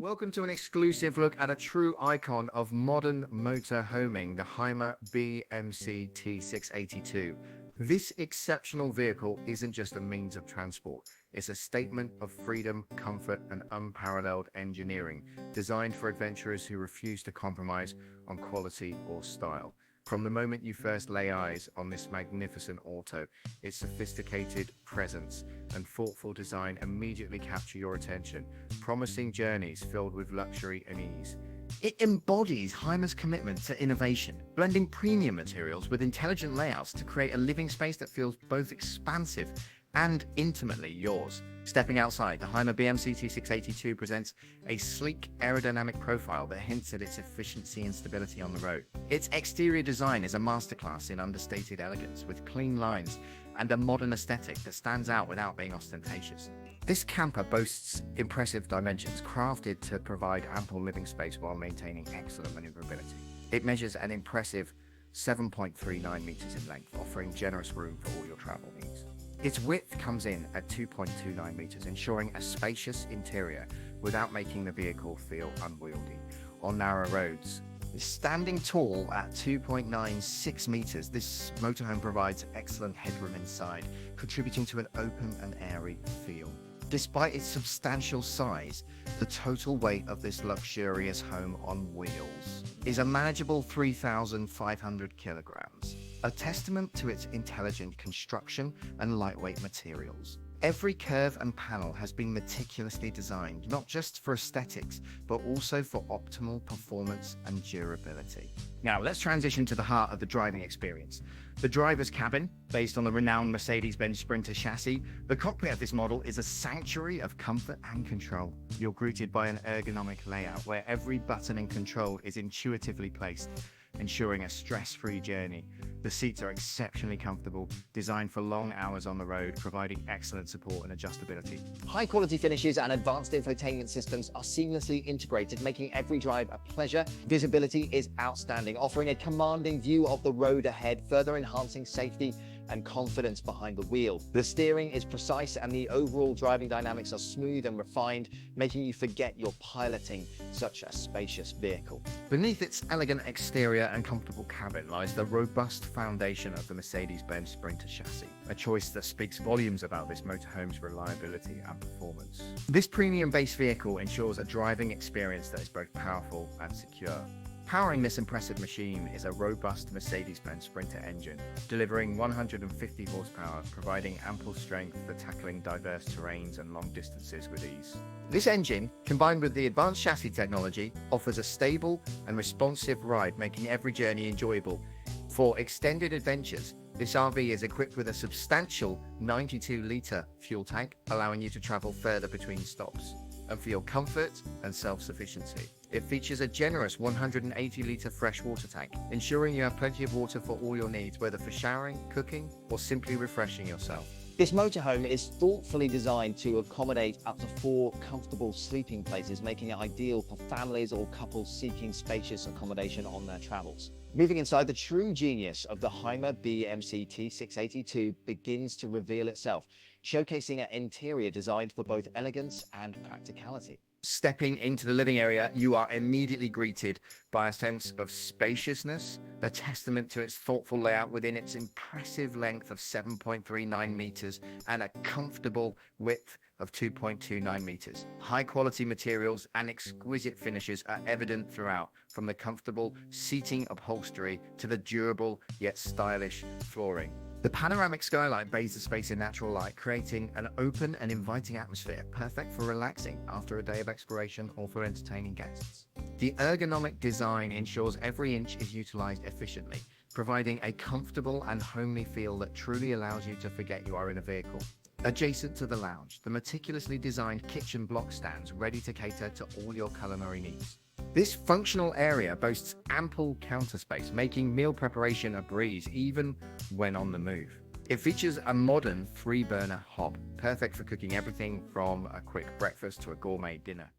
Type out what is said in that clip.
Welcome to an exclusive look at a true icon of modern motorhoming, the Hymer B MC T 682. This exceptional vehicle isn't just a means of transport, it's a statement of freedom, comfort, and unparalleled engineering, designed for adventurers who refuse to compromise on quality or style. From the moment you first lay eyes on this magnificent auto, its sophisticated presence and thoughtful design immediately capture your attention, promising journeys filled with luxury and ease. It embodies Hymer's commitment to innovation, blending premium materials with intelligent layouts to create a living space that feels both expansive and intimately yours. Stepping outside, the Hymer B MC T 682 presents a sleek aerodynamic profile that hints at its efficiency and stability on the road. Its exterior design is a masterclass in understated elegance, with clean lines and a modern aesthetic that stands out without being ostentatious. This camper boasts impressive dimensions, crafted to provide ample living space while maintaining excellent maneuverability. It measures an impressive 7.39 meters in length, offering generous room for all your travel needs. Its width comes in at 2.29 meters, ensuring a spacious interior without making the vehicle feel unwieldy on narrow roads. Standing tall at 2.96 meters, this motorhome provides excellent headroom inside, contributing to an open and airy feel. Despite its substantial size, the total weight of this luxurious home on wheels is a manageable 3,500 kilograms, a testament to its intelligent construction and lightweight materials. Every curve and panel has been meticulously designed, not just for aesthetics, but also for optimal performance and durability. Now, let's transition to the heart of the driving experience. The driver's cabin, based on the renowned Mercedes-Benz Sprinter chassis, the cockpit of this model is a sanctuary of comfort and control. You're greeted by an ergonomic layout where every button and control is intuitively placed, ensuring a stress-free journey. The seats are exceptionally comfortable, designed for long hours on the road, providing excellent support and adjustability. High-quality finishes and advanced infotainment systems are seamlessly integrated, making every drive a pleasure. Visibility is outstanding, offering a commanding view of the road ahead, further enhancing safety and confidence behind the wheel. The steering is precise and the overall driving dynamics are smooth and refined, making you forget you're piloting such a spacious vehicle. Beneath its elegant exterior and comfortable cabin lies the robust foundation of the Mercedes-Benz Sprinter chassis, a choice that speaks volumes about this motorhome's reliability and performance. This premium base vehicle ensures a driving experience that is both powerful and secure. Powering this impressive machine is a robust Mercedes-Benz Sprinter engine, delivering 150 horsepower, providing ample strength for tackling diverse terrains and long distances with ease. This engine, combined with the advanced chassis technology, offers a stable and responsive ride, making every journey enjoyable. For extended adventures, this RV is equipped with a substantial 92-litre fuel tank, allowing you to travel further between stops and feel comfort and self-sufficiency. It features a generous 180-litre freshwater tank, ensuring you have plenty of water for all your needs, whether for showering, cooking, or simply refreshing yourself. This motorhome is thoughtfully designed to accommodate up to 4 comfortable sleeping places, making it ideal for families or couples seeking spacious accommodation on their travels. Moving inside, the true genius of the Hymer B MC T 682 begins to reveal itself, showcasing an interior designed for both elegance and practicality. Stepping into the living area, you are immediately greeted by a sense of spaciousness, a testament to its thoughtful layout within its impressive length of 7.39 meters and a comfortable width of 2.29 meters. High-quality materials and exquisite finishes are evident throughout, from the comfortable seating upholstery to the durable yet stylish flooring. The panoramic skylight bathes the space in natural light, creating an open and inviting atmosphere, perfect for relaxing after a day of exploration or for entertaining guests. The ergonomic design ensures every inch is utilized efficiently, providing a comfortable and homely feel that truly allows you to forget you are in a vehicle. Adjacent to the lounge, the meticulously designed kitchen block stands ready to cater to all your culinary needs. This functional area boasts ample counter space, making meal preparation a breeze even when on the move. It features a modern 3-burner hob, perfect for cooking everything from a quick breakfast to a gourmet dinner.